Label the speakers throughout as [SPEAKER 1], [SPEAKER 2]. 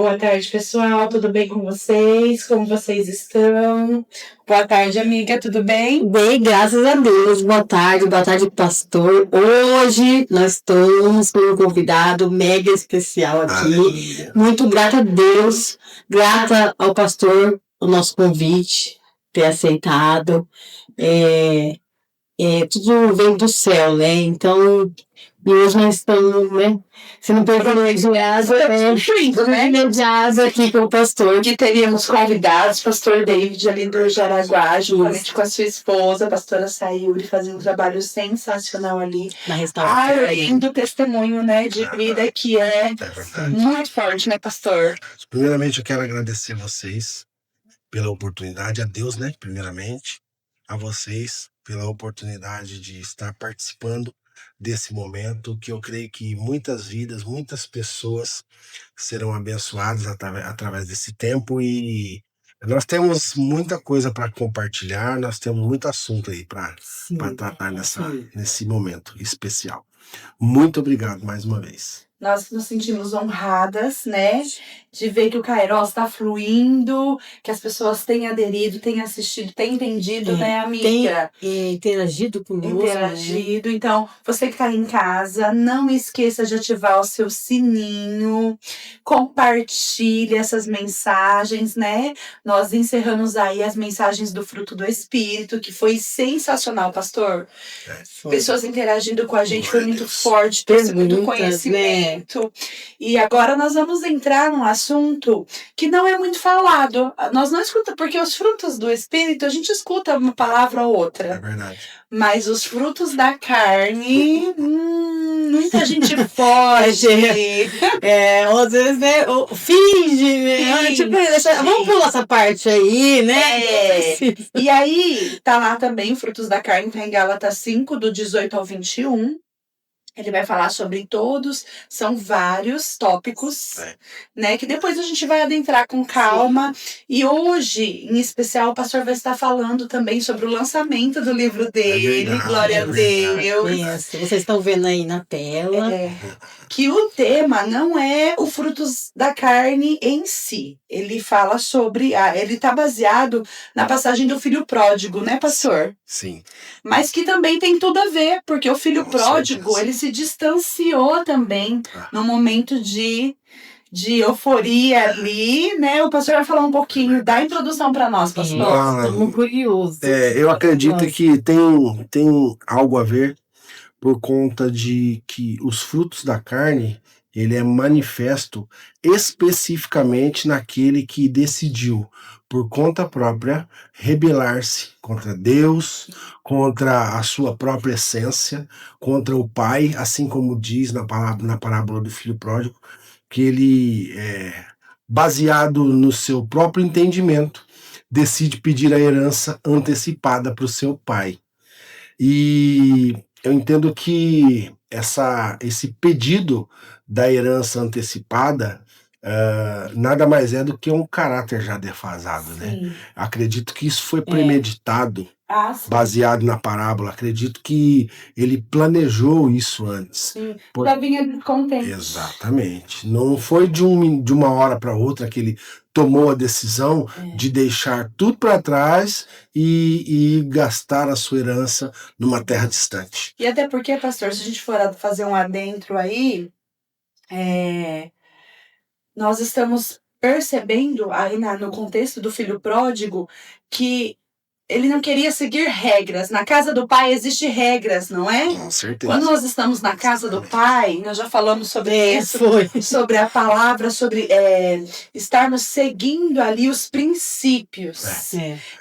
[SPEAKER 1] Boa tarde, pessoal. Tudo bem com vocês? Como vocês estão? Boa tarde, amiga. Tudo bem?
[SPEAKER 2] Bem, graças a Deus. Boa tarde, pastor. Hoje nós estamos com um convidado mega especial aqui.
[SPEAKER 3] Aleluia.
[SPEAKER 2] Muito grata a Deus, grata ao pastor, o nosso convite, ter aceitado. Tudo vem do céu, né? Então, e hoje nós estamos, né, sendo privilegiados, privilegiados aqui com o pastor.
[SPEAKER 1] Que teríamos convidados, pastor David, ali do Jaraguá, juntamente com a sua esposa, a pastora Sayuri, fazendo um trabalho sensacional ali.
[SPEAKER 2] Na restauração.
[SPEAKER 1] Lindo testemunho, né, de vida que é muito forte, né, pastor?
[SPEAKER 3] Primeiramente, eu quero agradecer vocês pela oportunidade, a Deus, né, primeiramente, a vocês pela oportunidade de estar participando desse momento, que eu creio que muitas vidas, muitas pessoas serão abençoadas através desse tempo, e nós temos muita coisa para compartilhar, nós temos muito assunto aí para tratar nesse momento especial. Muito obrigado mais uma vez.
[SPEAKER 1] Nós nos sentimos honradas, né, de ver que o Kairos está fluindo, que as pessoas têm aderido, têm assistido, têm entendido, né, amiga?
[SPEAKER 2] Tem interagido conosco.
[SPEAKER 1] Interagido. Né? Então, você que está aí em casa, não esqueça de ativar o seu sininho, compartilhe essas mensagens, né? Nós encerramos aí as mensagens do Fruto do Espírito, que foi sensacional, pastor. Pessoas interagindo com a gente, foi muito forte, trouxe muito conhecimento. Né? E agora nós vamos entrar num assunto que não é muito falado. Nós não escutamos, porque os frutos do Espírito, a gente escuta uma palavra ou outra.
[SPEAKER 3] É verdade.
[SPEAKER 1] Mas os frutos da carne, muita gente foge.
[SPEAKER 2] Às vezes, né, finge, né? Tipo, vamos pular essa parte aí, né?
[SPEAKER 1] E aí, tá lá também, frutos da carne, tá em Gálatas 5, do 18 ao 21. Ele vai falar sobre todos, são vários tópicos, né? Que depois a gente vai adentrar com calma. E hoje, em especial, o pastor vai estar falando também sobre o lançamento do livro dele. Glória a Deus.
[SPEAKER 2] Vocês estão vendo aí na tela.
[SPEAKER 1] Que o tema não é o frutos da carne em si. Ele fala sobre... ele está baseado na passagem do filho pródigo, né, pastor?
[SPEAKER 3] Sim.
[SPEAKER 1] Mas que também tem tudo a ver, porque o filho pródigo, ele se distanciou também no momento de euforia ali, né? O pastor vai falar um pouquinho, dá a introdução para nós, pastor.
[SPEAKER 2] Estamos curiosos.
[SPEAKER 3] Eu acredito que tem algo a ver por conta de que os frutos da carne, ele é manifesto especificamente naquele que decidiu, por conta própria, rebelar-se contra Deus, contra a sua própria essência, contra o Pai, assim como diz na parábola do filho pródigo, que ele, baseado no seu próprio entendimento, decide pedir a herança antecipada para o seu pai. E eu entendo que esse pedido da herança antecipada nada mais é do que um caráter já defasado, né? Acredito que isso foi premeditado, baseado na parábola. Acredito que ele planejou isso antes.
[SPEAKER 1] Já vinha descontente.
[SPEAKER 3] Exatamente. Não foi de uma hora para outra que ele tomou a decisão de deixar tudo para trás e gastar a sua herança numa terra distante.
[SPEAKER 1] E até porque, pastor, se a gente for fazer um adentro aí, nós estamos percebendo aí no contexto do filho pródigo que ele não queria seguir regras. Na casa do pai existem regras, não é?
[SPEAKER 3] Com certeza.
[SPEAKER 1] Quando nós estamos na casa do pai, nós já falamos sobre isso, sobre a palavra, sobre estarmos seguindo ali os princípios.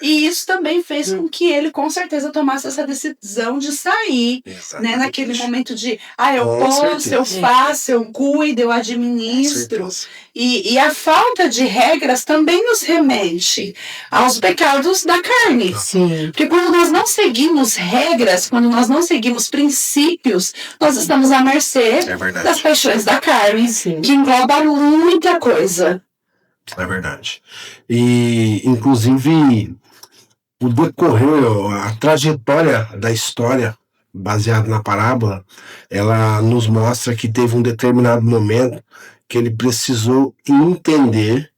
[SPEAKER 1] E isso também fez com que ele, com certeza, tomasse essa decisão de sair, né? Naquele momento de, eu posso, eu faço, eu cuido, eu administro. E a falta de regras também nos remete aos pecados da carne.
[SPEAKER 2] Sim.
[SPEAKER 1] Porque quando nós não seguimos regras, quando nós não seguimos princípios, nós estamos à mercê das paixões da carne, que engloba muita coisa.
[SPEAKER 3] É verdade. E, inclusive, o decorrer, a trajetória da história, baseada na parábola, ela nos mostra que teve um determinado momento que ele precisou entender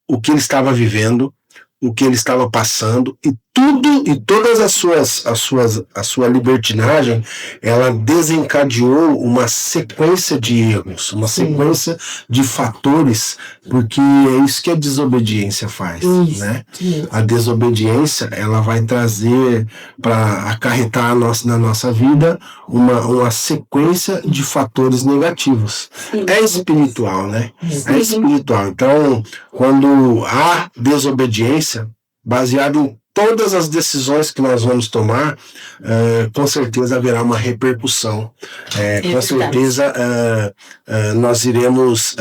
[SPEAKER 3] o que ele estava vivendo, o que ele estava passando, e todas a sua libertinagem, ela desencadeou uma sequência de erros, uma sequência de fatores, porque é isso que a desobediência faz, né? A desobediência, ela vai trazer para acarretar na nossa vida uma sequência de fatores negativos. É espiritual, né? É espiritual. Então, quando há desobediência, baseado em todas as decisões que nós vamos tomar, com certeza haverá uma repercussão. Com certeza nós iremos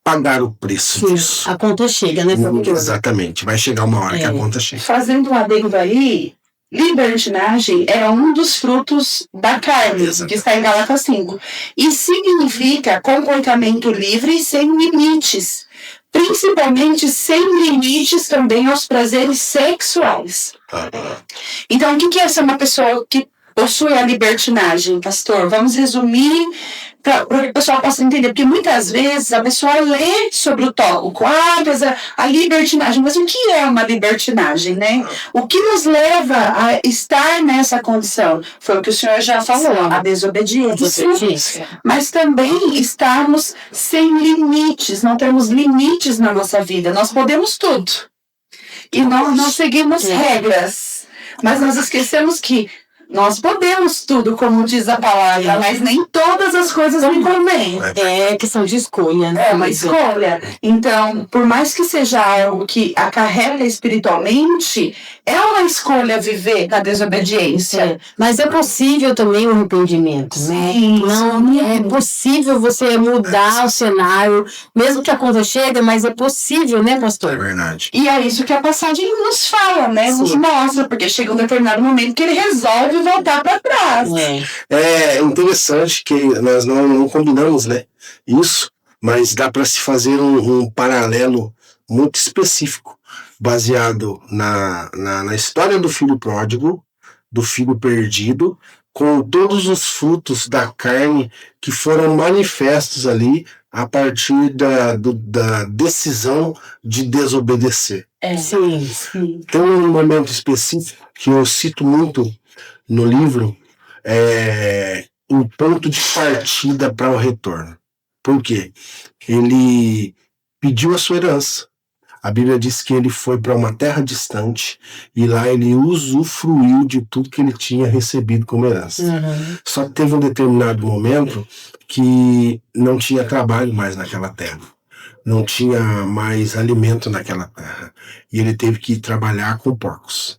[SPEAKER 3] pagar o preço disso.
[SPEAKER 2] A conta chega, né, professor?
[SPEAKER 3] Exatamente, vai chegar uma hora que a conta chega.
[SPEAKER 1] Fazendo um adendo aí, libertinagem é um dos frutos da carne, que está em Gálatas 5. E significa comportamento livre e sem limites. Principalmente sem limites também aos prazeres sexuais. Então, o que é ser uma pessoa que possui a libertinagem, pastor? Vamos resumir para que o pessoal possa entender, porque muitas vezes a pessoa lê sobre o tópico, a libertinagem, mas o que é uma libertinagem, né? O que nos leva a estar nessa condição? Foi o que o senhor já falou, a desobediência. Mas também estarmos sem limites, não temos limites na nossa vida, nós podemos tudo. E nós seguimos regras, mas nós esquecemos que nós podemos tudo, como diz a palavra, mas nem todas as coisas me convêm.
[SPEAKER 2] É questão de escolha, né?
[SPEAKER 1] É uma escolha. Então, por mais que seja algo que acarrega espiritualmente, é uma escolha viver na desobediência.
[SPEAKER 2] Mas é possível também o arrependimento, né? Não é possível você mudar o cenário, mesmo que a conta chegue, mas é possível, né, pastor?
[SPEAKER 3] É verdade.
[SPEAKER 1] E é isso que a passagem nos fala, né? Nos mostra, porque chega um determinado momento que ele resolve voltar para trás.
[SPEAKER 3] É interessante que nós não combinamos, né, isso, mas dá para se fazer um paralelo muito específico, baseado na história do filho pródigo, do filho perdido, com todos os frutos da carne que foram manifestos ali a partir da decisão de desobedecer.
[SPEAKER 2] Sim.
[SPEAKER 3] Tem um momento específico que eu cito muito no livro, um ponto de partida para o retorno. Por quê? Ele pediu a sua herança. A Bíblia diz que ele foi para uma terra distante e lá ele usufruiu de tudo que ele tinha recebido como herança. Só que teve um determinado momento que não tinha trabalho mais naquela terra. Não tinha mais alimento naquela terra. E ele teve que trabalhar com porcos.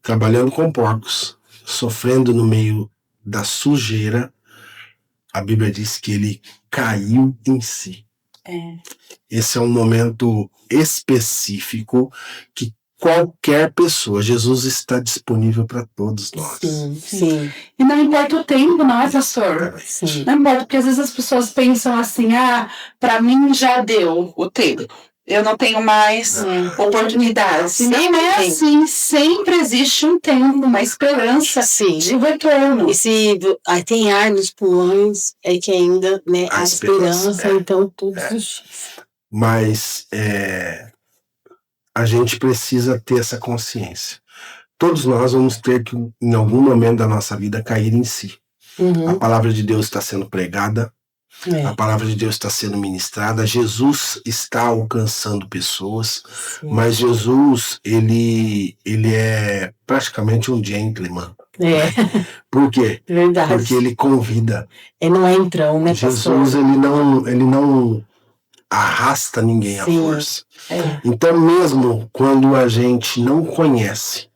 [SPEAKER 3] Trabalhando com porcos, sofrendo no meio da sujeira, a Bíblia diz que ele caiu em si. Esse é um momento específico que qualquer pessoa, Jesus está disponível para todos nós.
[SPEAKER 2] Sim.
[SPEAKER 1] E não importa o tempo, não é, pastor?
[SPEAKER 2] Sim.
[SPEAKER 1] Não importa, porque às vezes as pessoas pensam assim, para mim já deu o tempo. Eu não tenho mais oportunidades. Não é assim. Sempre existe um tempo, uma esperança de retorno.
[SPEAKER 2] E se tem ar nos pulmões, é que ainda, né, a esperança, então todos os dias.
[SPEAKER 3] Mas a gente precisa ter essa consciência. Todos nós vamos ter que, em algum momento da nossa vida, cair em si. A palavra de Deus está sendo pregada, a palavra de Deus está sendo ministrada, Jesus está alcançando pessoas, mas Jesus, ele é praticamente um gentleman. Por quê?
[SPEAKER 2] Verdade.
[SPEAKER 3] Porque ele convida.
[SPEAKER 2] Ele não é entrão, né, pastor?
[SPEAKER 3] Jesus, ele não arrasta ninguém à força. Então, mesmo quando a gente não conhece,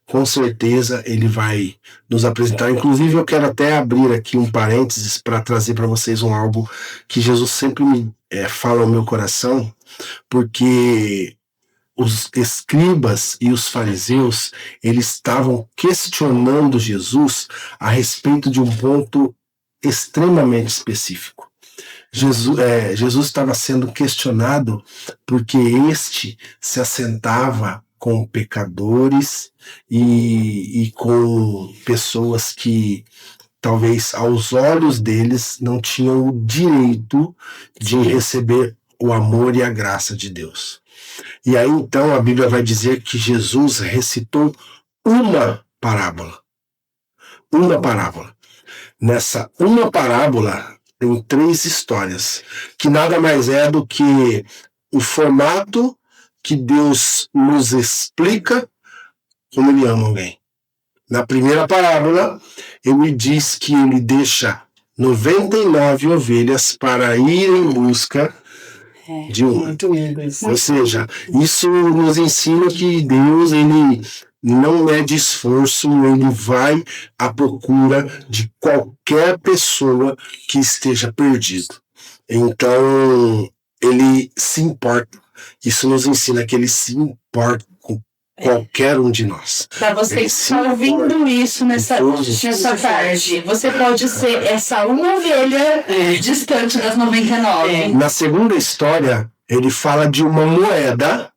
[SPEAKER 3] com certeza ele vai nos apresentar. Inclusive, eu quero até abrir aqui um parênteses para trazer para vocês algo que Jesus sempre me fala ao meu coração, porque os escribas e os fariseus, eles estavam questionando Jesus a respeito de um ponto extremamente específico. Jesus estava sendo questionado porque este se assentava com pecadores e com pessoas que talvez aos olhos deles, não tinham o direito de receber o amor e a graça de Deus. E aí, então, a Bíblia vai dizer que Jesus recitou uma parábola. Uma parábola. Nessa uma parábola, tem 3 histórias, que nada mais é do que o formato que Deus nos explica como Ele ama alguém. Na primeira parábola, Ele diz que Ele deixa 99 ovelhas para ir em busca de uma.
[SPEAKER 2] Muito lindo isso.
[SPEAKER 3] Ou seja, isso nos ensina que Deus, Ele não mede esforço, Ele vai à procura de qualquer pessoa que esteja perdido. Então, Ele se importa. Isso nos ensina que Ele se importa com qualquer um de nós.
[SPEAKER 1] Para você que está ouvindo isso nessa tarde, você pode ser essa uma ovelha distante das 99.
[SPEAKER 3] Na segunda história, ele fala de uma moeda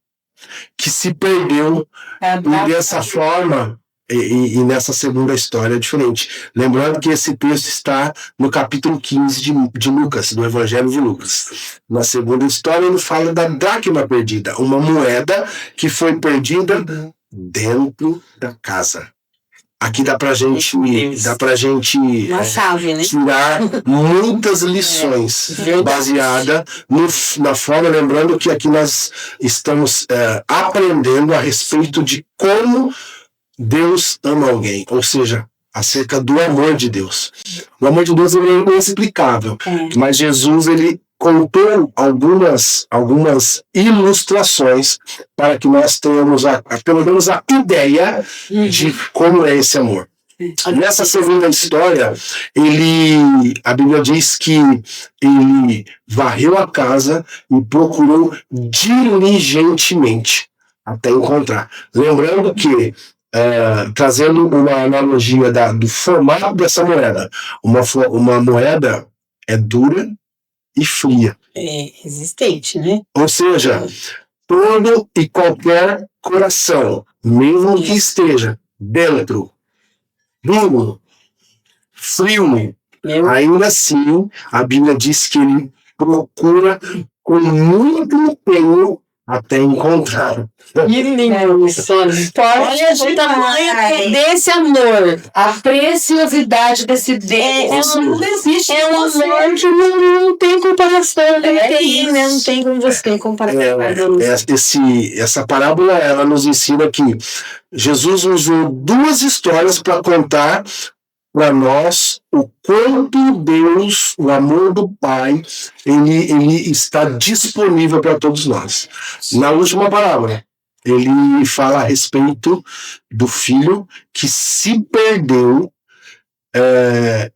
[SPEAKER 3] que se perdeu e dessa forma, e nessa segunda história é diferente. Lembrando que esse texto está no capítulo 15 de Lucas, do Evangelho de Lucas. Na segunda história ele fala da dracma perdida, uma moeda que foi perdida dentro da casa. Aqui dá pra gente
[SPEAKER 2] Uma chave, né?
[SPEAKER 3] tirar muitas lições baseada na forma, lembrando que aqui nós estamos aprendendo a respeito de como Deus ama alguém, ou seja, acerca do amor de Deus. O amor de Deus ele é inexplicável, mas Jesus ele contou algumas ilustrações para que nós tenhamos pelo menos a ideia de como é esse amor. Nessa segunda história, a Bíblia diz que ele varreu a casa e procurou diligentemente até encontrar. Lembrando que trazendo uma analogia do formato dessa moeda, uma moeda é dura e fria.
[SPEAKER 2] É resistente, né?
[SPEAKER 3] Ou seja, todo e qualquer coração, mesmo que esteja dentro, duro, frio, ainda assim, a Bíblia diz que ele procura com muito empenho até encontrar.
[SPEAKER 2] Que lindo isso. Olha o tamanho desse amor.
[SPEAKER 1] A preciosidade desse Deus não existe.
[SPEAKER 2] É um amor que não tem comparação. Não tem como você comparar.
[SPEAKER 3] Essa parábola, ela nos ensina que Jesus usou 2 histórias para contar para nós o quanto Deus, o amor do Pai, ele está disponível para todos nós. Na última parábola, ele fala a respeito do filho que se perdeu,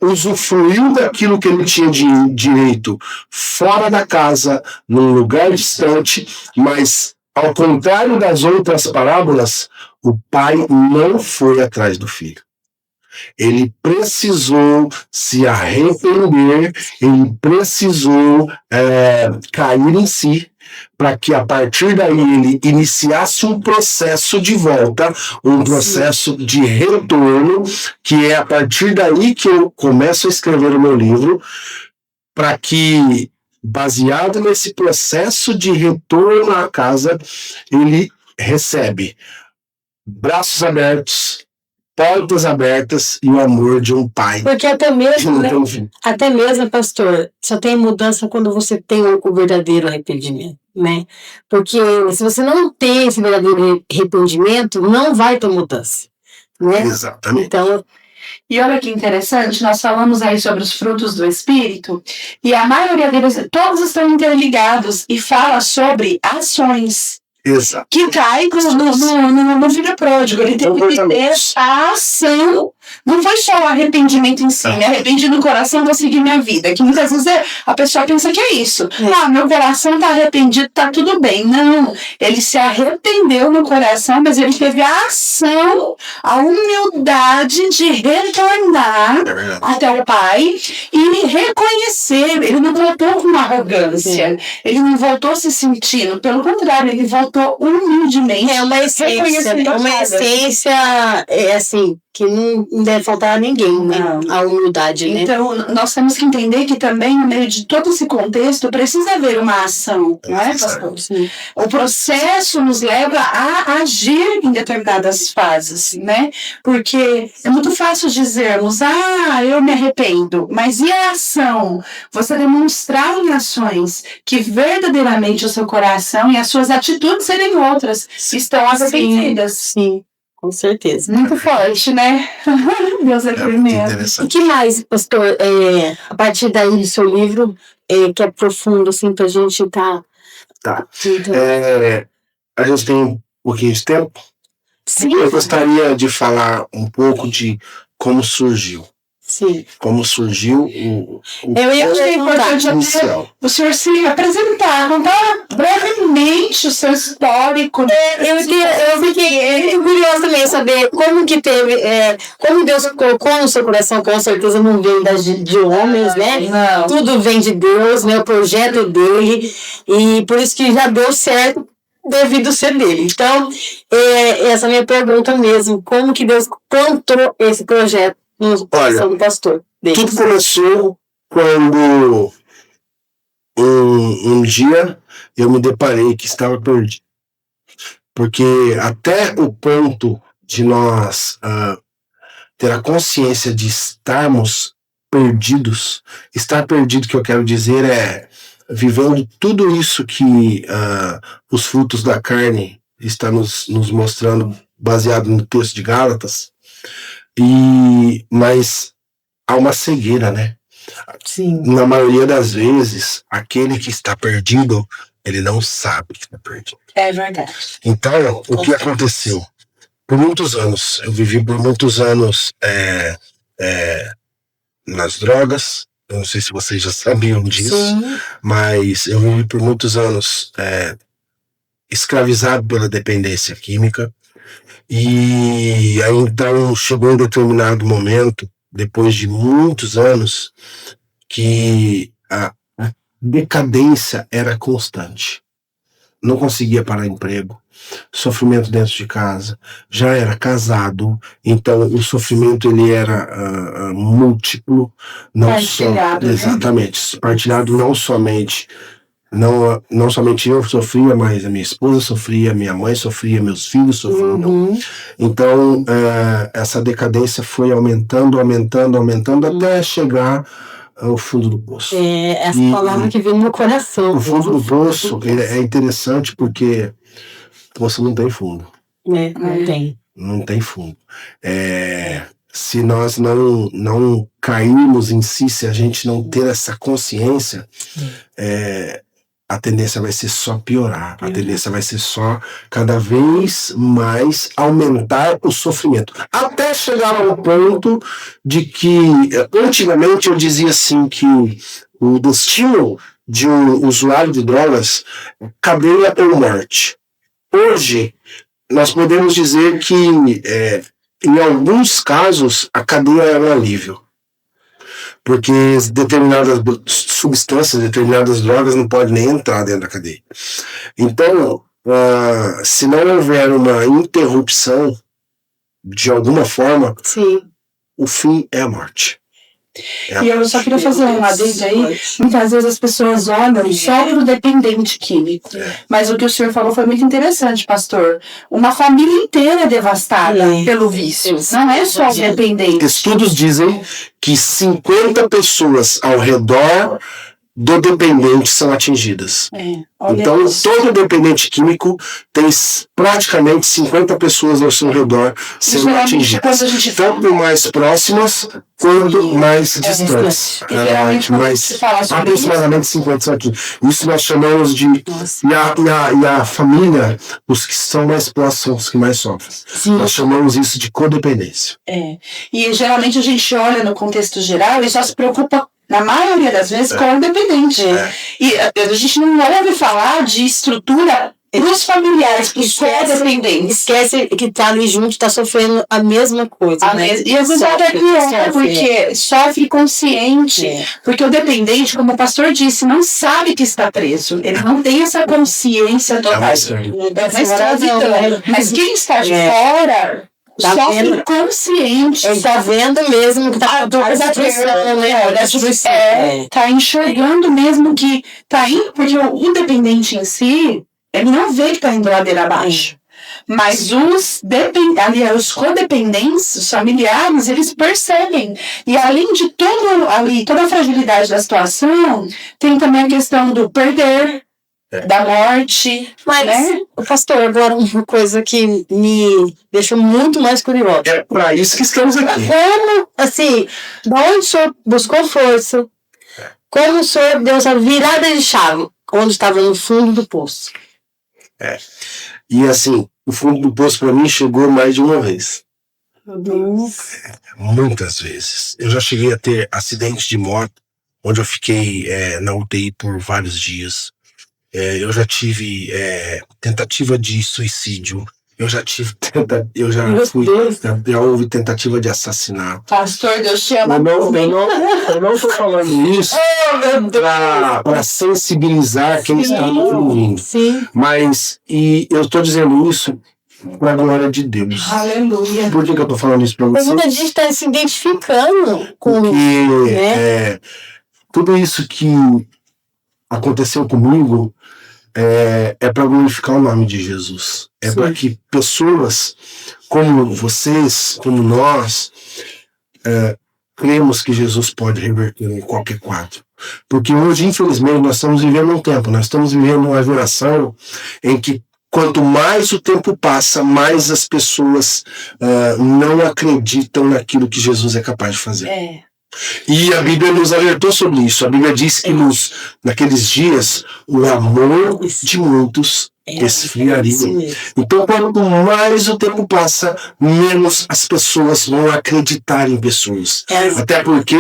[SPEAKER 3] usufruiu daquilo que ele tinha de direito fora da casa, num lugar distante, mas ao contrário das outras parábolas, o pai não foi atrás do filho. Ele precisou se arrepender, ele precisou cair em si, para que a partir daí ele iniciasse um processo de volta, um processo de retorno, que é a partir daí que eu começo a escrever o meu livro, para que, baseado nesse processo de retorno à casa, ele recebe braços abertos, portas abertas e o amor de um pai.
[SPEAKER 2] Porque até mesmo, pastor, só tem mudança quando você tem o verdadeiro arrependimento, né? Porque se você não tem esse verdadeiro arrependimento, não vai ter mudança, né?
[SPEAKER 3] Exatamente.
[SPEAKER 2] Então,
[SPEAKER 1] e olha que interessante, nós falamos aí sobre os frutos do Espírito, e a maioria deles, todos estão interligados e fala sobre ações.
[SPEAKER 3] Exato.
[SPEAKER 1] Que cai no filho pródigo. Ele teve que ter a ação. Não foi só o arrependimento em si. Me arrependi no coração, vou seguir minha vida. Que muitas vezes a pessoa pensa que é isso. Meu coração tá arrependido, tá tudo bem. Não. Ele se arrependeu no coração, mas ele teve a ação, a humildade de retornar até o Pai e reconhecer. Ele não voltou com uma arrogância. Ele não voltou se sentindo. Pelo contrário, ele voltou humildemente.
[SPEAKER 2] É uma essência, assim, que não deve faltar a ninguém, né?
[SPEAKER 1] Não.
[SPEAKER 2] A humildade, né?
[SPEAKER 1] Então, nós temos que entender que também, no meio de todo esse contexto, precisa haver uma ação, não é, pastor?
[SPEAKER 2] Sim.
[SPEAKER 1] O processo nos leva a agir em determinadas fases, né? Porque é muito fácil dizermos, eu me arrependo, mas e a ação? Você demonstrar em ações que verdadeiramente o seu coração e as suas atitudes serem outras, estão arrependidas.
[SPEAKER 2] Sim, com certeza.
[SPEAKER 1] Muito forte, né? Deus é
[SPEAKER 3] Muito
[SPEAKER 1] tremendo.
[SPEAKER 2] O
[SPEAKER 3] interessante.
[SPEAKER 2] que mais, pastor, a partir daí do seu livro, que é profundo, assim, pra gente
[SPEAKER 3] Tá.
[SPEAKER 2] Então,
[SPEAKER 3] A gente tem um pouquinho de tempo.
[SPEAKER 2] sim,
[SPEAKER 3] Eu gostaria de falar um pouco de como surgiu.
[SPEAKER 2] sim.
[SPEAKER 3] Como surgiu o
[SPEAKER 2] Eu ia
[SPEAKER 1] Acho que é importante até
[SPEAKER 3] inicial.
[SPEAKER 1] o senhor se apresentar, contar brevemente o seu histórico.
[SPEAKER 2] Eu fiquei curiosa também saber como que teve, como Deus colocou no seu coração, com certeza não veio de homens, né?
[SPEAKER 1] Não.
[SPEAKER 2] Tudo vem de Deus, né? O projeto dele, e por isso que já deu certo devido ser dele. Então, essa é a minha pergunta mesmo, como que Deus plantou esse projeto no coração do pastor dele?
[SPEAKER 3] Tudo começou quando um dia eu me deparei que estava perdido. Porque até o ponto de nós ter a consciência de estarmos perdidos, estar perdido, que eu quero dizer, é vivendo tudo isso que os frutos da carne está nos mostrando, baseado no texto de Gálatas, mas há uma cegueira, né?
[SPEAKER 2] Sim.
[SPEAKER 3] Na maioria das vezes, aquele que está perdido, ele não sabe que está perdido.
[SPEAKER 1] É verdade.
[SPEAKER 3] Então, o que aconteceu? Por muitos anos, eu vivi por muitos anos nas drogas. Eu não sei se vocês já sabiam disso,
[SPEAKER 2] Sim.
[SPEAKER 3] mas eu vivi por muitos anos escravizado pela dependência química. E aí, então, chegou um determinado momento, depois de muitos anos, que a decadência era constante. Não conseguia parar emprego, sofrimento dentro de casa, já era casado, então o sofrimento ele era múltiplo, não só,
[SPEAKER 1] Partilhado, né?
[SPEAKER 3] exatamente, partilhado não somente eu sofria, mas a minha esposa sofria, minha mãe sofria, meus filhos sofriam.
[SPEAKER 2] Uhum.
[SPEAKER 3] Então essa decadência foi aumentando até chegar ao fundo do poço.
[SPEAKER 2] Essa palavra que veio no meu coração.
[SPEAKER 3] O fundo do poço é interessante porque o poço não tem fundo.
[SPEAKER 2] Não tem.
[SPEAKER 3] Não tem fundo. Se nós não cairmos em si, se a gente não ter essa consciência, a tendência vai ser só piorar. A tendência vai ser só cada vez mais aumentar o sofrimento. Até chegar ao ponto de que, antigamente eu dizia assim, que o destino de um usuário de drogas, cadeia ou morte. Hoje, nós podemos dizer que, em alguns casos, a cadeia é um alívio. Porque determinadas substâncias, determinadas drogas não podem nem entrar dentro da cadeia. Então, se não houver uma interrupção, de alguma forma,
[SPEAKER 2] Sim.
[SPEAKER 3] o fim é a morte.
[SPEAKER 1] E eu só queria fazer um adendo aí. Muitas vezes as pessoas olham só para o dependente químico. Mas o que o senhor falou foi muito interessante, pastor. Uma família inteira é devastada pelo vício. Não é só o dependente.
[SPEAKER 3] Estudos dizem que 50 pessoas ao redor do dependente são atingidas. Então, todo dependente químico tem praticamente 50 pessoas ao seu redor sendo atingidas. Tanto mais próximas quanto mais distantes. Mas aproximadamente 50 são atingidas. Isso nós chamamos de... E a família, os que são mais próximos são os que mais sofrem.
[SPEAKER 2] Sim.
[SPEAKER 3] Nós chamamos isso de codependência.
[SPEAKER 1] E geralmente a gente olha no contexto geral e só se preocupa, na maioria das vezes, com o dependente. E a gente não ouve falar de estrutura para os familiares, para os codependentes.
[SPEAKER 2] Esquece que tá ali junto, tá sofrendo a mesma coisa, né?
[SPEAKER 1] E às vezes até pior, porque sofre consciente. Porque o dependente, como o pastor disse, não sabe que está preso. Ele não tem essa consciência total. Mas quem está de fora
[SPEAKER 2] Tá
[SPEAKER 1] sofre
[SPEAKER 2] vendo?
[SPEAKER 1] consciente.
[SPEAKER 2] Ele tá vendo mesmo que tá
[SPEAKER 1] A dor da
[SPEAKER 2] destruição,
[SPEAKER 1] perda,
[SPEAKER 2] né?
[SPEAKER 1] da destruição. Tá enxergando mesmo que tá indo, porque o dependente em si, ele não vê que tá indo ladeira abaixo. Mas os codependentes, os familiares, eles percebem. E além de toda a fragilidade da situação, tem também a questão do perder, da morte.
[SPEAKER 2] Mas,
[SPEAKER 1] né?
[SPEAKER 2] pastor, agora uma coisa que me deixou muito mais curiosa.
[SPEAKER 3] É para isso que estamos aqui.
[SPEAKER 2] Como, assim, de onde o senhor buscou força? Como o senhor deu essa virada de chave? Quando estava no fundo do poço.
[SPEAKER 3] E assim, o fundo do poço para mim chegou mais de uma vez. Muitas vezes. Eu já cheguei a ter acidentes de moto, onde eu fiquei na UTI por vários dias. Eu já tive tentativa de suicídio. Eu já tive já houve tentativa de assassinato.
[SPEAKER 1] Pastor, Deus te ama.
[SPEAKER 3] Eu não estou falando isso para sensibilizar quem está nos ouvindo.
[SPEAKER 2] Sim.
[SPEAKER 3] Mas eu estou dizendo isso para a glória de Deus.
[SPEAKER 1] Aleluia.
[SPEAKER 3] Por que eu estou falando isso para
[SPEAKER 2] Mas
[SPEAKER 3] você?
[SPEAKER 2] muita gente está se identificando com
[SPEAKER 3] Porque
[SPEAKER 2] né?
[SPEAKER 3] tudo isso que aconteceu comigo é para glorificar o nome de Jesus. É para que pessoas como vocês, como nós, cremos que Jesus pode reverter em qualquer quadro. Porque hoje, infelizmente, nós estamos vivendo um tempo, nós estamos vivendo uma geração em que quanto mais o tempo passa, mais as pessoas não acreditam naquilo que Jesus é capaz de fazer. E a Bíblia nos alertou sobre isso. A Bíblia diz que naqueles dias o amor de muitos esfriaria. Então, quanto mais o tempo passa, menos as pessoas vão acreditar em pessoas. Até porque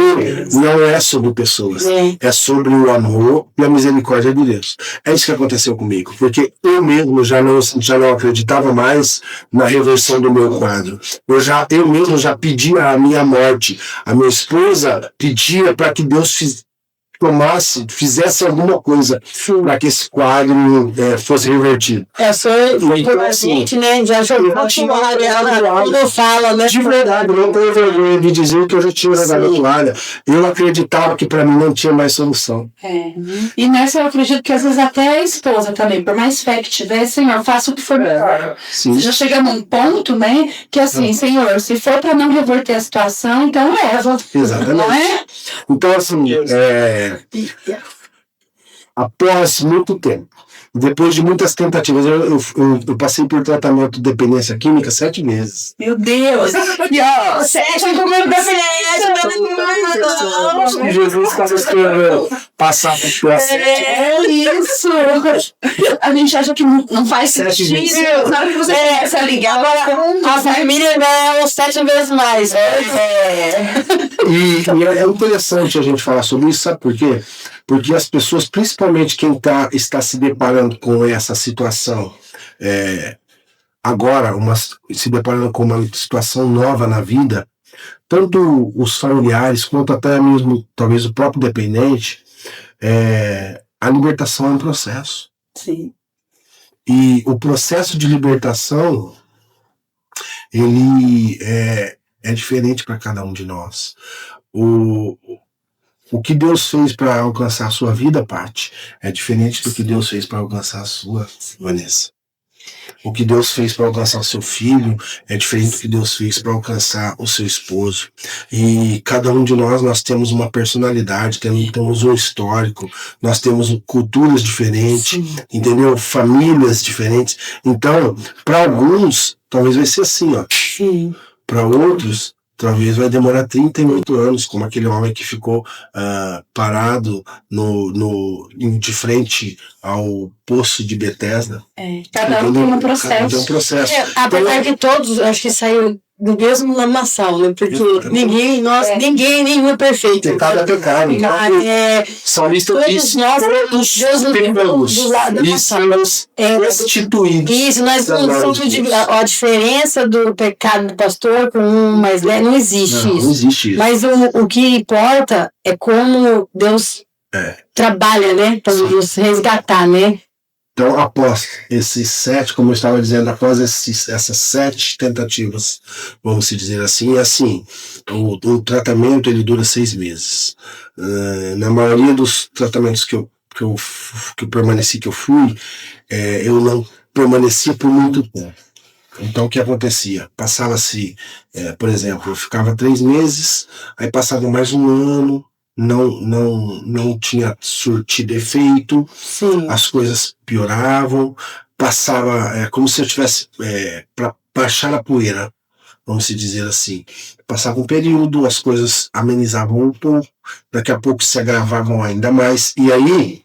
[SPEAKER 3] não é sobre pessoas, é sobre o amor e a misericórdia de Deus. É isso que aconteceu comigo, porque eu mesmo já não acreditava mais na reversão do meu quadro. Eu mesmo já pedia a minha morte. A minha esposa pedia para que Deus fizesse alguma coisa para que esse quadro fosse revertido.
[SPEAKER 2] Então, assim, né? Já jogou a toalha, quando fala, né?
[SPEAKER 3] De verdade, não tenho vergonha de dizer que eu já tinha jogado a toalha. Eu acreditava que para mim não tinha mais solução.
[SPEAKER 1] E nessa eu acredito que às vezes até a esposa também, por mais fé que tiver, Senhor, faça o que for melhor. Você já chega num ponto, né? Que assim, Senhor, se for para não reverter a situação, então leva.
[SPEAKER 3] Exatamente.
[SPEAKER 1] Não é?
[SPEAKER 3] Então, assim, após muito tempo, depois de muitas tentativas, eu passei por tratamento de dependência química 7 vezes.
[SPEAKER 1] Meu Deus! Sete comigo dependência!
[SPEAKER 3] Jesus está esperando passar por processo.
[SPEAKER 1] Isso! A gente acha que não faz sentido. Na hora que você começa a ligar, agora
[SPEAKER 2] a família é 7 vezes mais.
[SPEAKER 3] E é interessante a gente falar sobre isso, sabe por quê? Porque as pessoas, principalmente quem está se deparando com essa situação, agora, se deparando com uma situação nova na vida, tanto os familiares quanto até mesmo, talvez, o próprio dependente, a libertação é um processo.
[SPEAKER 1] Sim.
[SPEAKER 3] E o processo de libertação, ele é diferente para cada um de nós. O que Deus fez para alcançar a sua vida, Paty, é diferente do que Deus fez para alcançar a sua, Vanessa. O que Deus fez para alcançar o seu filho é diferente do que Deus fez para alcançar o seu esposo. E cada um de nós temos uma personalidade, temos um histórico, nós temos culturas diferentes, entendeu? Famílias diferentes. Então, para alguns, talvez vai ser assim, ó. Para outros, talvez vai demorar 38 anos, como aquele homem que ficou parado de frente ao poço de Betesda.
[SPEAKER 1] Cada um tem um processo.
[SPEAKER 3] Cada um tem um processo.
[SPEAKER 2] Apesar de todos, acho que saiu do mesmo lamaçal, né? Porque ninguém é perfeito.
[SPEAKER 3] Pecado é pecado. São listas
[SPEAKER 2] todos nós, Deus do lado
[SPEAKER 3] e somos restituídos.
[SPEAKER 2] Isso, nós não somos a diferença do pecado do pastor com um mais leve, não existe isso.
[SPEAKER 3] Não existe isso.
[SPEAKER 2] Mas o que importa é como Deus trabalha, né? Para nos resgatar, né?
[SPEAKER 3] Então, após esses 7, como eu estava dizendo, após essas 7 tentativas, vamos dizer assim, o tratamento ele dura 6 meses. Na maioria dos tratamentos que eu permaneci, que eu fui, eu não permanecia por muito tempo. Então, o que acontecia? Passava-se, por exemplo, eu ficava 3 meses, aí passava mais um ano, não tinha surtido efeito,
[SPEAKER 2] Sim.
[SPEAKER 3] as coisas pioravam, passava como se eu tivesse para baixar a poeira, vamos dizer assim. Passava um período, as coisas amenizavam um pouco, daqui a pouco se agravavam ainda mais, e aí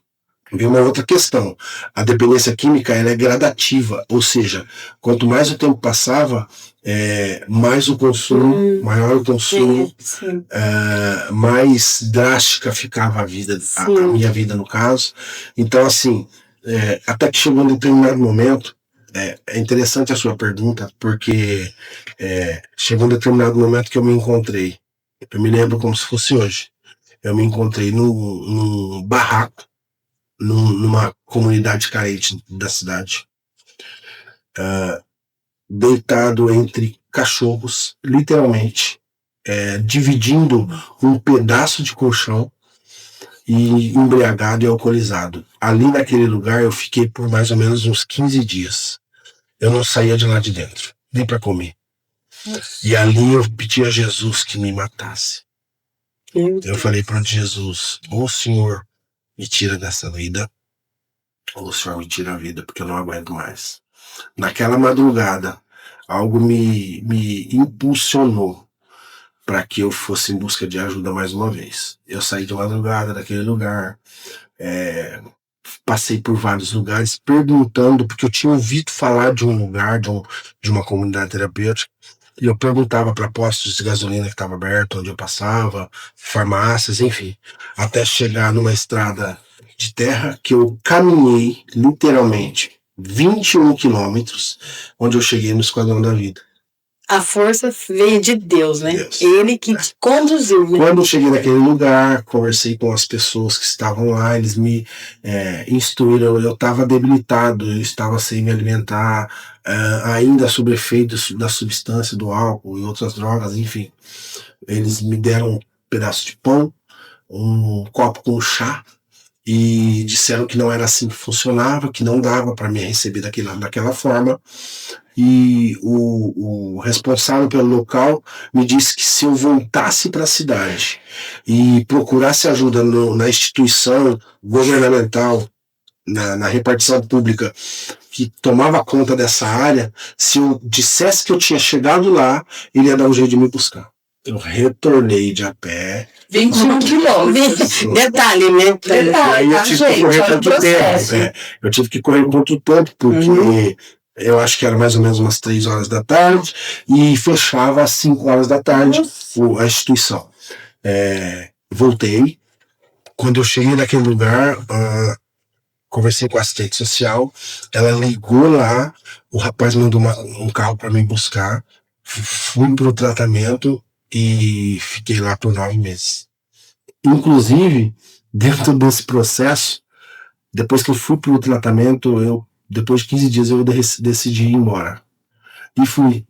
[SPEAKER 3] vem uma outra questão. A dependência química ela é gradativa, ou seja, quanto mais o tempo passava, mais o consumo, maior o consumo, mais drástica ficava a minha vida no caso. Então, assim, até que chegou um determinado momento, é interessante a sua pergunta, porque chegou um determinado momento que eu me encontrei, eu me lembro como se fosse hoje, eu me encontrei num barraco, numa comunidade carente da cidade, deitado entre cachorros, literalmente, dividindo um pedaço de colchão e embriagado e alcoolizado. Ali naquele lugar eu fiquei por mais ou menos uns 15 dias. Eu não saía de lá de dentro, nem para comer. E ali eu pedi a Jesus que me matasse. Eu falei para Jesus, ô Senhor, me tira dessa vida, ou o Senhor me tira a vida, porque eu não aguento mais. Naquela madrugada, algo me impulsionou para que eu fosse em busca de ajuda mais uma vez. Eu saí de madrugada daquele lugar, passei por vários lugares perguntando, porque eu tinha ouvido falar de um lugar, de uma comunidade terapêutica, e eu perguntava para postos de gasolina que estava aberto, onde eu passava, farmácias, enfim, até chegar numa estrada de terra que eu caminhei literalmente 21 quilômetros, onde eu cheguei no Esquadrão da Vida.
[SPEAKER 2] A força veio de Deus, né?
[SPEAKER 3] Deus.
[SPEAKER 2] Ele que te conduziu, né?
[SPEAKER 3] Quando eu cheguei naquele lugar, conversei com as pessoas que estavam lá, eles me instruíram. Eu estava debilitado, eu estava sem me alimentar, ainda sob efeitos da substância, do álcool e outras drogas, enfim. Eles me deram um pedaço de pão, um copo com chá, e disseram que não era assim que funcionava, que não dava para me receber daquela forma. E o responsável pelo local me disse que se eu voltasse para a cidade e procurasse ajuda na instituição governamental, na repartição pública que tomava conta dessa área, se eu dissesse que eu tinha chegado lá, ele ia dar um jeito de me buscar. Eu retornei de a pé.
[SPEAKER 1] 21 quilômetros.
[SPEAKER 2] Detalhe, né?
[SPEAKER 3] Aí eu tive que correr contra o tempo. Eu tive que correr contra o tempo, porque eu acho que era mais ou menos umas 3 horas da tarde, e fechava às 5 horas da tarde a instituição. Voltei. Quando eu cheguei naquele lugar, conversei com a assistente social, ela ligou lá, o rapaz mandou um carro para me buscar, fui pro tratamento e fiquei lá por 9 meses. Inclusive, dentro desse processo, depois que eu fui pro tratamento, depois de 15 dias eu decidi ir embora. E fui.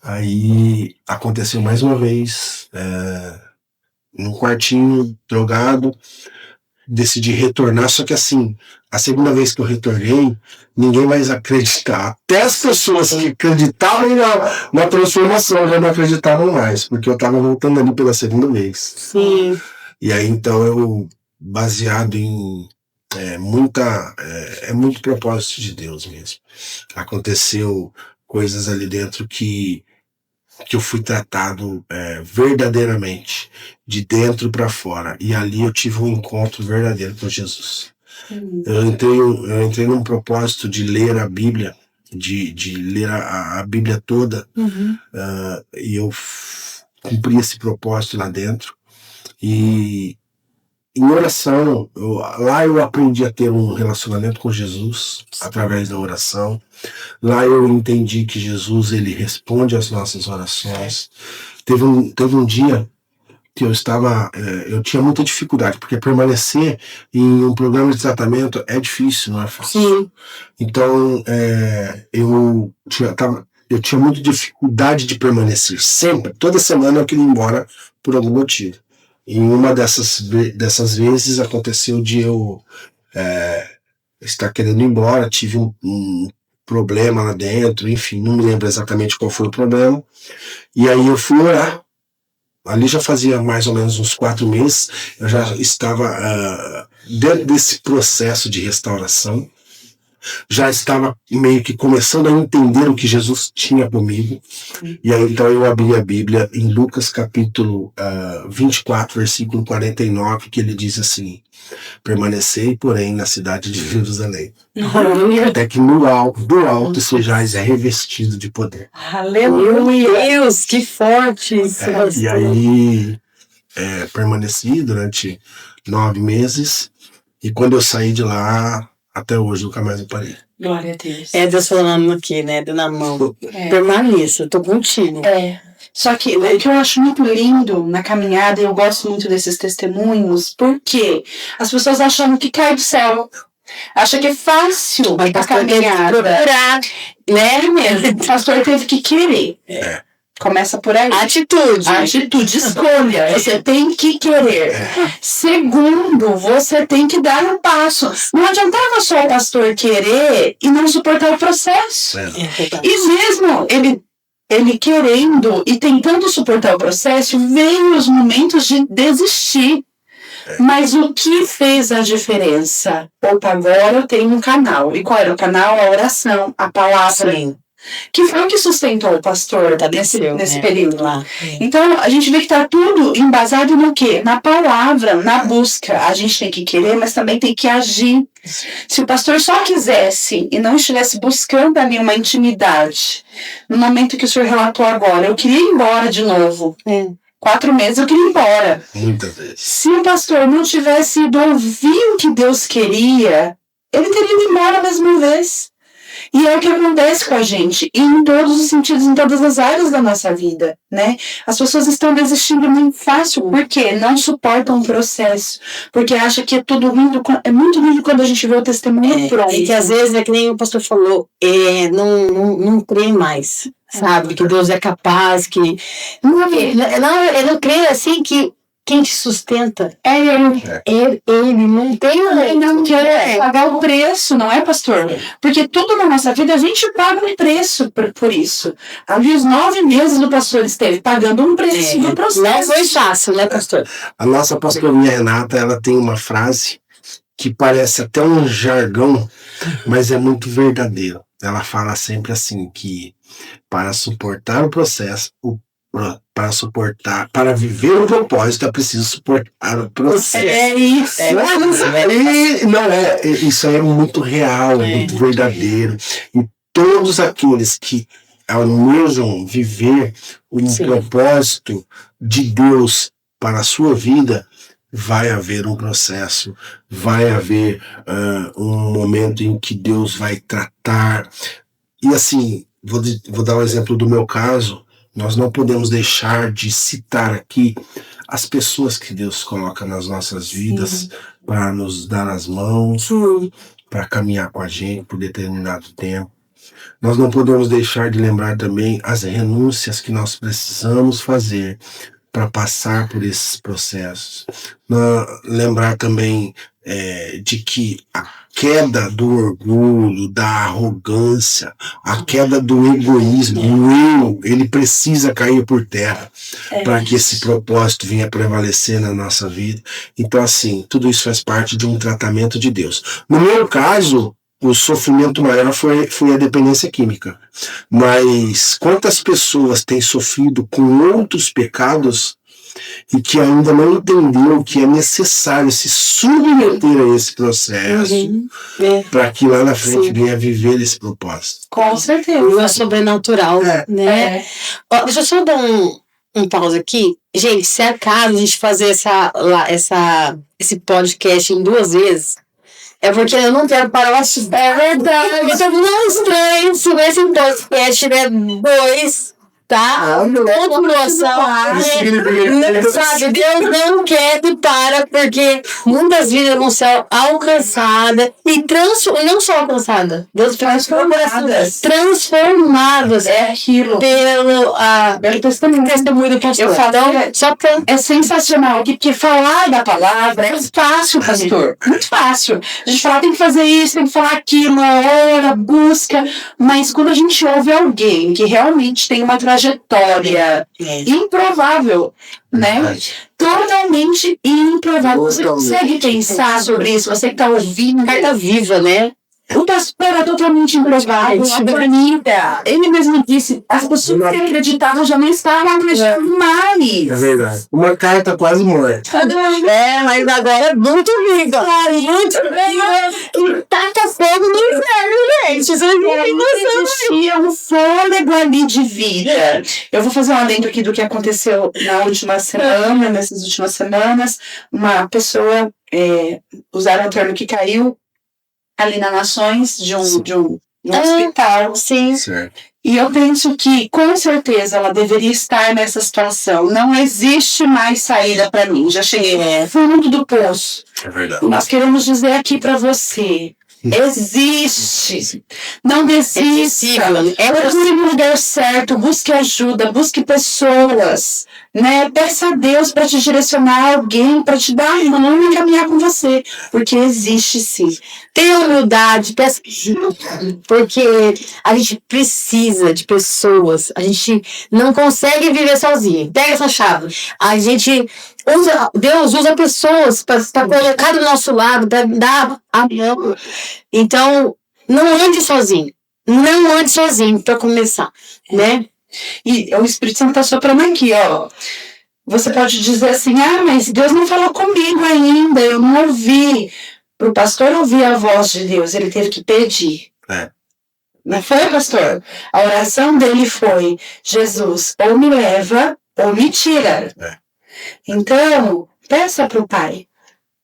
[SPEAKER 3] Aí aconteceu mais uma vez, num quartinho, drogado, decidi retornar, só que assim, a segunda vez que eu retornei, ninguém mais acreditava. Até as pessoas que acreditavam na transformação já não acreditavam mais, porque eu estava voltando ali pela segunda vez.
[SPEAKER 2] Sim.
[SPEAKER 3] E aí então eu, baseado em muito propósito de Deus mesmo. Aconteceu coisas ali dentro que eu fui tratado verdadeiramente, de dentro para fora. E ali eu tive um encontro verdadeiro com Jesus. Eu entrei num propósito de ler a Bíblia, de ler a Bíblia toda, e eu cumpri esse propósito lá dentro. E em oração, lá eu aprendi a ter um relacionamento com Jesus através da oração. Lá eu entendi que Jesus, ele responde às nossas orações. Teve um dia que eu tinha muita dificuldade, porque permanecer em um programa de tratamento é difícil, não é fácil.
[SPEAKER 2] Sim.
[SPEAKER 3] Então, eu tinha muita dificuldade de permanecer, sempre. Toda semana eu queria ir embora por algum motivo. E uma dessas vezes aconteceu de eu estar querendo ir embora, tive um problema lá dentro, enfim, não me lembro exatamente qual foi o problema. E aí eu fui orar. Ali já fazia mais ou menos uns 4 meses, eu já estava dentro desse processo de restauração, já estava meio que começando a entender o que Jesus tinha comigo. E aí então eu abri a Bíblia em Lucas capítulo 24, versículo 49, que ele diz assim: permanecei, porém, na cidade de Jerusalém, até que do alto sejais revestido de poder.
[SPEAKER 1] Aleluia!
[SPEAKER 2] Meu Deus, que forte isso!
[SPEAKER 3] E aí permaneci durante 9 meses, e quando eu saí de lá, até hoje nunca mais eu parei.
[SPEAKER 1] Glória a Deus.
[SPEAKER 2] Deus falando aqui, né? Dando a mão. Permaneça, eu tô contigo.
[SPEAKER 1] Só que o que eu acho muito lindo na caminhada, e eu gosto muito desses testemunhos, porque as pessoas acham que cai do céu. Acham que é fácil a caminhada. Né? O pastor teve que querer. Começa por aí. Atitude, escolha. Você tem que querer. Segundo, você tem que dar um passo. Não adiantava só o pastor querer e não suportar o processo. E mesmo ele querendo e tentando suportar o processo, veio os momentos de desistir. Mas o que fez a diferença? Opa, agora eu tenho um canal. E qual era o canal? A oração, a palavra.
[SPEAKER 2] Sim.
[SPEAKER 1] Que foi o que sustentou o pastor nesse período.
[SPEAKER 2] Lá.
[SPEAKER 1] Então, a gente vê que está tudo embasado no quê? Na palavra, na busca. A gente tem que querer, mas também tem que agir. Se o pastor só quisesse e não estivesse buscando ali uma intimidade, no momento que o senhor relatou agora, eu queria ir embora de novo. 4 meses eu queria ir embora.
[SPEAKER 3] Muitas vezes.
[SPEAKER 1] Se o pastor não tivesse ido ouvir o que Deus queria, ele teria ido embora mais uma vez. E é o que acontece com a gente, em todos os sentidos, em todas as áreas da nossa vida, né? As pessoas estão desistindo muito fácil, porque não suportam o processo, porque acham que é tudo lindo, é muito lindo quando a gente vê o testemunho pronto.
[SPEAKER 2] E que às vezes é que nem o pastor falou, não crê mais, sabe? Que Deus é capaz, que... Ele não crê assim que quem te sustenta é ele. Ele não tem...
[SPEAKER 1] Ele não quer pagar o preço, não é, pastor? Porque tudo na nossa vida, a gente paga um preço por isso. Ali os 9 meses o pastor esteve pagando um preço do processo.
[SPEAKER 2] Não foi fácil, né, pastor?
[SPEAKER 3] A nossa pastorinha Renata, ela tem uma frase que parece até um jargão, mas é muito verdadeiro. Ela fala sempre assim, que para suportar o processo, para viver o propósito, é preciso suportar o processo.
[SPEAKER 1] Isso.
[SPEAKER 3] Isso é muito real, é muito verdadeiro. E todos aqueles que almejam viver o propósito de Deus para a sua vida, vai haver um processo, vai haver um momento em que Deus vai tratar. E assim, vou dar um exemplo do meu caso. Nós não podemos deixar de citar aqui as pessoas que Deus coloca nas nossas vidas para nos dar as mãos, para caminhar com a gente por determinado tempo. Nós não podemos deixar de lembrar também as renúncias que nós precisamos fazer para passar por esses processos. Lembrar também de que a queda do orgulho, da arrogância, a queda do egoísmo, o eu, ele precisa cair por terra para que esse propósito venha prevalecer na nossa vida. Então, assim, tudo isso faz parte de um tratamento de Deus. No meu caso, o sofrimento maior foi a dependência química. Mas quantas pessoas têm sofrido com outros pecados e que ainda não entenderam que é necessário se submeter a esse processo para que lá na frente venha viver esse propósito.
[SPEAKER 1] Com certeza.
[SPEAKER 2] É sobrenatural, né? Deixa eu só dar um pausa aqui. Gente, se é caso a gente fazer esse podcast em 2 vezes, é porque eu não quero parar o assunto. É verdade. Então não estranho se esse podcast tiver 2 tá? Continuação. Sabe, Deus não quer que para, porque muitas vidas vão ser alcançadas e não só alcançadas, Deus transformadas
[SPEAKER 1] É aquilo.
[SPEAKER 2] pelo testemunho do pastor.
[SPEAKER 1] Eu falo,
[SPEAKER 2] Só pra...
[SPEAKER 1] é sensacional, porque falar da palavra é fácil, pastor. Muito fácil. A gente fala, tem que fazer isso, tem que falar aquilo, ora, busca. Mas quando a gente ouve alguém que realmente tem uma trajetória improvável, né? Totalmente improvável. Você consegue pensar sobre isso? Você que está ouvindo,
[SPEAKER 2] Carta viva, né?
[SPEAKER 1] o pastor era totalmente improvável. A planilha, ele mesmo disse, as pessoas que acreditavam já não estavam acreditando mais.
[SPEAKER 3] É verdade. Uma carta quase morta.
[SPEAKER 2] Mas agora é muito viva. Muito viva. E taca fogo no inferno, gente. Isso não tem noção.
[SPEAKER 1] Existia um fôlego ali de vida. Eu vou fazer um adendo aqui do que aconteceu na última semana, nessas últimas semanas. Uma pessoa, usaram o termo que caiu ali nas Nações de um hospital.
[SPEAKER 2] Sim.
[SPEAKER 3] Certo.
[SPEAKER 1] E eu penso que, com certeza, ela deveria estar nessa situação. Não existe mais saída para mim. Já cheguei no fundo do poço.
[SPEAKER 3] É verdade.
[SPEAKER 1] Nós queremos dizer aqui para você. Existe. Não desista. Procure no lugar certo. Busque ajuda. Busque pessoas. Né? Peça a Deus para te direcionar alguém, para te dar a mão e caminhar com você. Porque existe sim.
[SPEAKER 2] Tenha humildade, peça ajuda, porque a gente precisa de pessoas, a gente não consegue viver sozinho. Pega essa chave. A gente Deus usa pessoas para colocar do nosso lado, para dar a mão. Então, não ande sozinho. Não ande sozinho, para começar, né?
[SPEAKER 1] E o Espírito Santo está soprando aqui, ó. Você pode dizer assim, mas Deus não falou comigo ainda, eu não ouvi. Para o pastor ouvir a voz de Deus, ele teve que pedir. Não foi, pastor? A oração dele foi, Jesus, ou me leva, ou me tira. Então, peça para o Pai.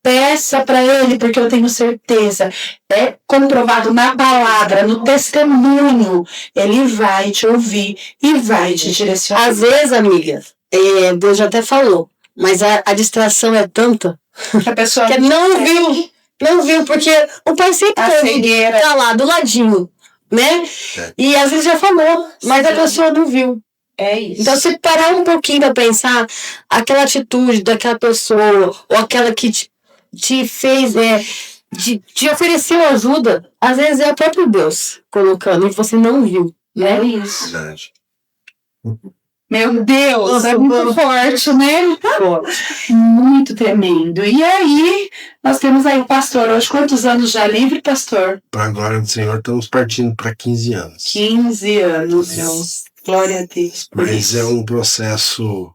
[SPEAKER 1] Peça para Ele, porque eu tenho certeza, é comprovado na palavra, no testemunho, Ele vai te ouvir e vai te direcionar.
[SPEAKER 2] Às vezes, amiga, Deus já até falou, mas a distração é tanta
[SPEAKER 1] que a pessoa
[SPEAKER 2] que não viu, porque o Pai sempre tá lá do ladinho, né? E às vezes já falou, mas a pessoa não viu.
[SPEAKER 1] É isso.
[SPEAKER 2] Então, se parar um pouquinho para pensar, aquela atitude daquela pessoa, ou aquela que te fez, te ofereceu ajuda, às vezes é o próprio Deus colocando, e você não viu, né?
[SPEAKER 1] É isso.
[SPEAKER 3] Verdade.
[SPEAKER 1] Meu Deus, é muito forte, né? Muito tremendo. E aí, nós temos aí o pastor, hoje quantos anos já livre, pastor?
[SPEAKER 3] Para a glória do Senhor, estamos partindo para 15 anos.
[SPEAKER 1] 15 anos, Deus. Glória a Deus.
[SPEAKER 3] Mas é um processo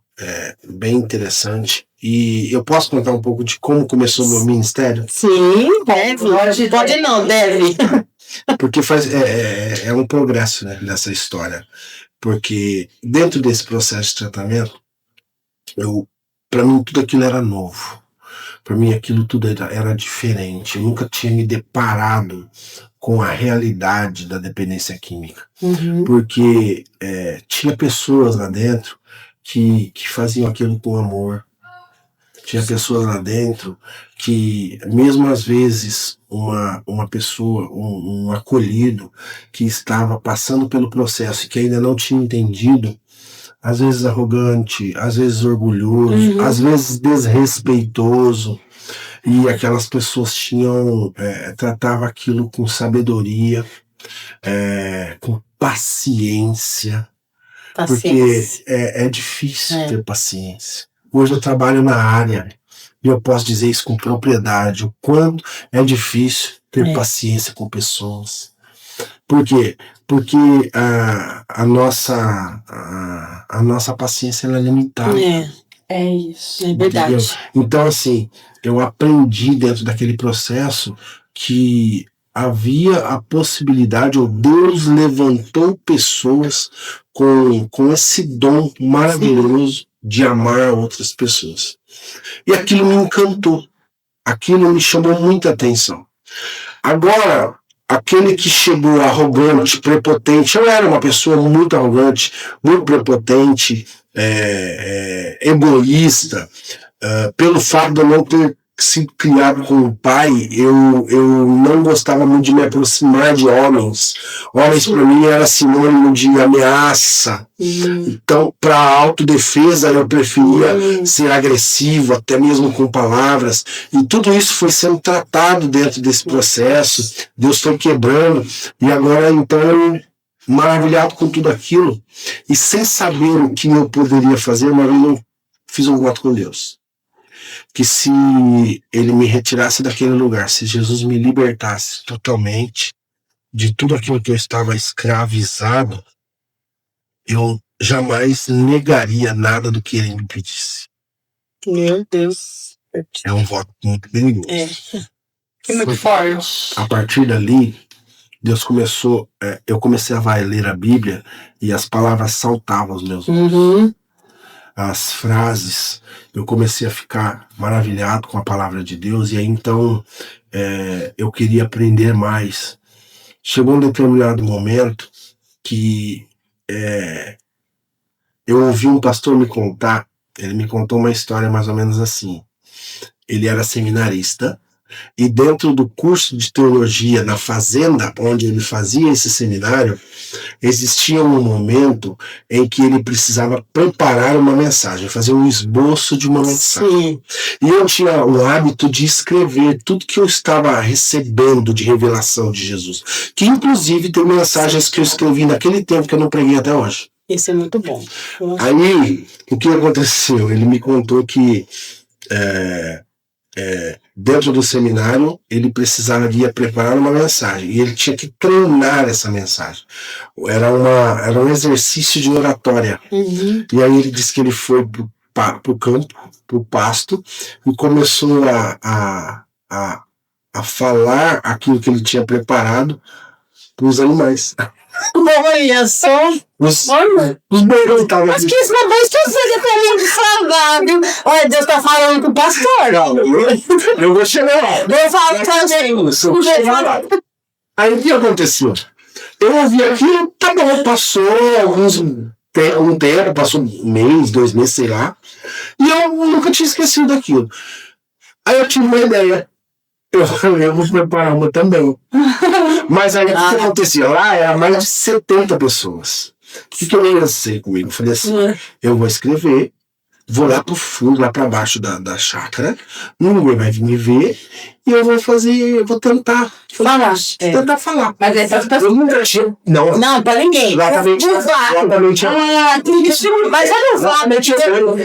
[SPEAKER 3] bem interessante. E eu posso contar um pouco de como começou o meu ministério?
[SPEAKER 2] Sim, deve. Pode não, deve.
[SPEAKER 3] Porque é um progresso, né, nessa história. Porque dentro desse processo de tratamento, para mim tudo aquilo era novo. Para mim aquilo tudo era diferente. Eu nunca tinha me deparado com a realidade da dependência química. Porque tinha pessoas lá dentro que faziam aquilo com amor. Tinha pessoas lá dentro que, mesmo às vezes, uma pessoa, um acolhido que estava passando pelo processo e que ainda não tinha entendido, às vezes arrogante, às vezes orgulhoso, às vezes desrespeitoso, e aquelas pessoas tratavam aquilo com sabedoria, com paciência. Porque é difícil ter paciência. Hoje eu trabalho na área e eu posso dizer isso com propriedade, o quanto é difícil ter paciência com pessoas. Por quê? Porque a nossa paciência é limitada.
[SPEAKER 1] É isso.
[SPEAKER 2] É verdade.
[SPEAKER 3] Entendeu? Então, assim, eu aprendi dentro daquele processo que havia a possibilidade, ou Deus levantou pessoas com esse dom maravilhoso de amar outras pessoas. E aquilo me encantou. Aquilo me chamou muita atenção. Agora, aquele que chegou arrogante, prepotente, eu era uma pessoa muito arrogante, muito prepotente, egoísta, pelo fato de eu não ter sido criado com o pai, eu não gostava muito de me aproximar de homens. Homens para mim era sinônimo de ameaça. Então, para autodefesa, eu preferia ser agressivo, até mesmo com palavras. E tudo isso foi sendo tratado dentro desse processo. Deus foi quebrando. E agora, então, eu, maravilhado com tudo aquilo, e sem saber o que eu poderia fazer, uma vez eu fiz um voto com Deus. Que se ele me retirasse daquele lugar, se Jesus me libertasse totalmente de tudo aquilo que eu estava escravizado, eu jamais negaria nada do que ele me pedisse.
[SPEAKER 2] Meu Deus.
[SPEAKER 3] É um voto muito perigoso.
[SPEAKER 2] É muito forte.
[SPEAKER 3] A partir dali, Deus começou, eu comecei a ler a Bíblia e as palavras saltavam aos meus olhos. As frases, eu comecei a ficar maravilhado com a palavra de Deus, e aí então eu queria aprender mais. Chegou um determinado momento que eu ouvi um pastor me contar, ele me contou uma história mais ou menos assim. Ele era seminarista, e dentro do curso de teologia na fazenda onde ele fazia esse seminário, existia um momento em que ele precisava preparar uma mensagem, fazer um esboço de uma mensagem. E eu tinha o hábito de escrever tudo que eu estava recebendo de revelação de Jesus, que inclusive tem mensagens que eu escrevi naquele tempo que eu não preguei até hoje.
[SPEAKER 2] Isso é muito bom.
[SPEAKER 3] Aí, o que aconteceu? Ele me contou que dentro do seminário, ele precisaria preparar uma mensagem e ele tinha que treinar essa mensagem. Era um exercício de oratória. E aí ele disse que ele foi pro campo, pro pasto, e começou a falar aquilo que ele tinha preparado para os animais.
[SPEAKER 2] Olha só.
[SPEAKER 3] Os beirões estavam.
[SPEAKER 2] Mas que isso não vai fazer pra mim de saudável. Olha, Deus tá falando com o pastor.
[SPEAKER 3] Eu vou chegar lá.
[SPEAKER 2] Deus fala também.
[SPEAKER 3] Aí o que aconteceu? Eu ouvi aquilo, tá bom, passou um tempo, passou um mês, 2 meses, sei lá, e eu nunca tinha esquecido daquilo. Aí eu tive uma ideia. Eu vou preparar uma também. Mas aí o que acontecia? Lá era mais de 70 pessoas. O que eu lancei comigo? Eu falei assim, eu vou escrever, vou lá pro fundo, lá pra baixo da chácara, ninguém vai me ver, e eu vou tentar falar. Tentar falar.
[SPEAKER 2] Mas essas pessoas...
[SPEAKER 3] Eu nunca tinha... Não,
[SPEAKER 2] pra ninguém.
[SPEAKER 3] Exatamente.
[SPEAKER 2] Mas sabe o Flávio?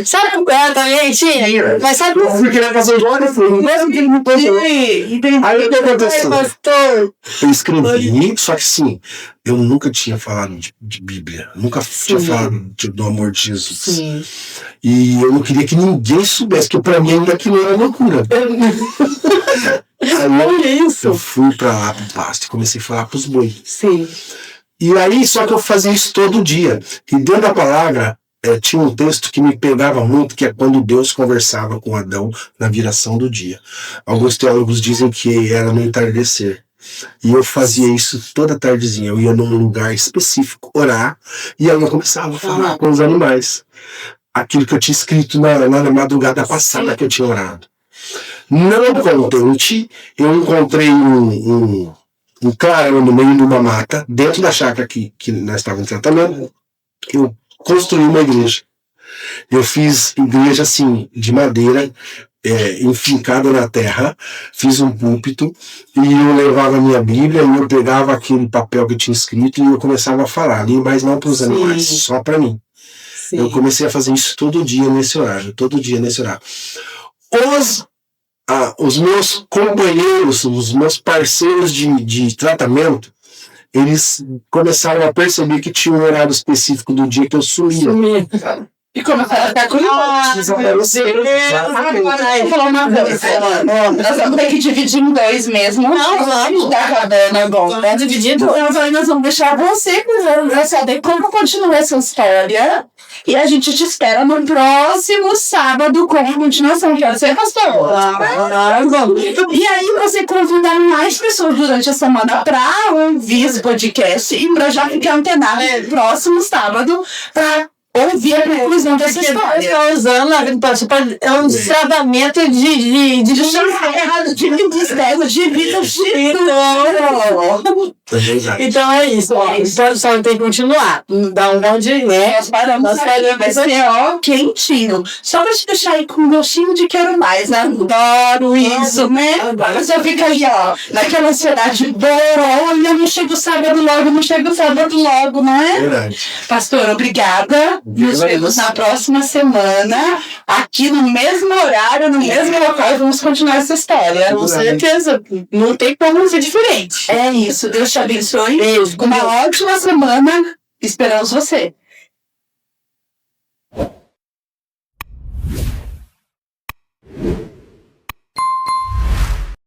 [SPEAKER 2] Sabe o Flávio também tinha? Mas sabe o...
[SPEAKER 3] Eu fui querer fazer o jogo e fui.
[SPEAKER 2] Mesmo que ele me postou.
[SPEAKER 3] Aí o que aconteceu? Eu escrevi, só que assim, eu nunca tinha falado de Bíblia. Nunca tinha falado do amor de Jesus.
[SPEAKER 2] Sim.
[SPEAKER 3] E eu não queria que ninguém soubesse, porque pra mim ainda aquilo era loucura. Aí eu fui pra lá pro pasto e comecei a falar pros bois.
[SPEAKER 2] Sim.
[SPEAKER 3] E aí, só que eu fazia isso todo dia. E dentro da palavra, tinha um texto que me pegava muito, que é quando Deus conversava com Adão na viração do dia. Alguns teólogos dizem que era no entardecer. E eu fazia isso toda tardezinha. Eu ia num lugar específico orar, e aí eu começava a falar com os animais. Aquilo que eu tinha escrito na madrugada passada que eu tinha orado. Não contente, eu encontrei um clarão no meio de uma mata, dentro da chácara que nós estávamos em tratamento. Eu construí uma igreja. Eu fiz igreja assim, de madeira, enfincada na terra, fiz um púlpito, e eu levava a minha Bíblia, e eu pegava aquele papel que eu tinha escrito, e eu começava a falar ali, mas não para os animais, só para mim. Sim. Eu comecei a fazer isso todo dia nesse horário. Os meus companheiros, os meus parceiros de tratamento, eles começaram a perceber que tinha um horário específico do dia que eu sumia.
[SPEAKER 1] E começaram a ficar curiosos. Nós vamos ter que dividir em 2 mesmo.
[SPEAKER 2] Não, vamos.
[SPEAKER 1] Tá acabando, é bom.
[SPEAKER 2] Dividido.
[SPEAKER 1] Nós vamos deixar você saber como continua essa história. E a gente te espera no próximo sábado com a continuação. Pode ser, pastor? E aí você convida mais pessoas durante a semana pra ouvir esse podcast e pra já ficar antenado no próximo sábado pra ouvir a conclusão dessa história.
[SPEAKER 2] Está usando é um destravamento de
[SPEAKER 1] mistério, de vida.
[SPEAKER 2] Então é isso. Então só tem que continuar. Dá um de né?
[SPEAKER 1] Nós paramos vai ser quentinho. Só pra te deixar aí com um gostinho de quero mais. Adoro isso, né? Você fica aí, ó, naquela ansiedade boa. Olha, não chega o sábado logo, não chega o sábado logo, não é?
[SPEAKER 3] Verdade.
[SPEAKER 1] Pastor, obrigada. Nos vemos na próxima semana, aqui no mesmo horário, no mesmo local. Vamos continuar essa história.
[SPEAKER 2] Com certeza. Não tem como ser diferente.
[SPEAKER 1] É isso. Deus te abençoe.
[SPEAKER 2] Beijo.
[SPEAKER 1] Uma ótima semana. Esperamos você.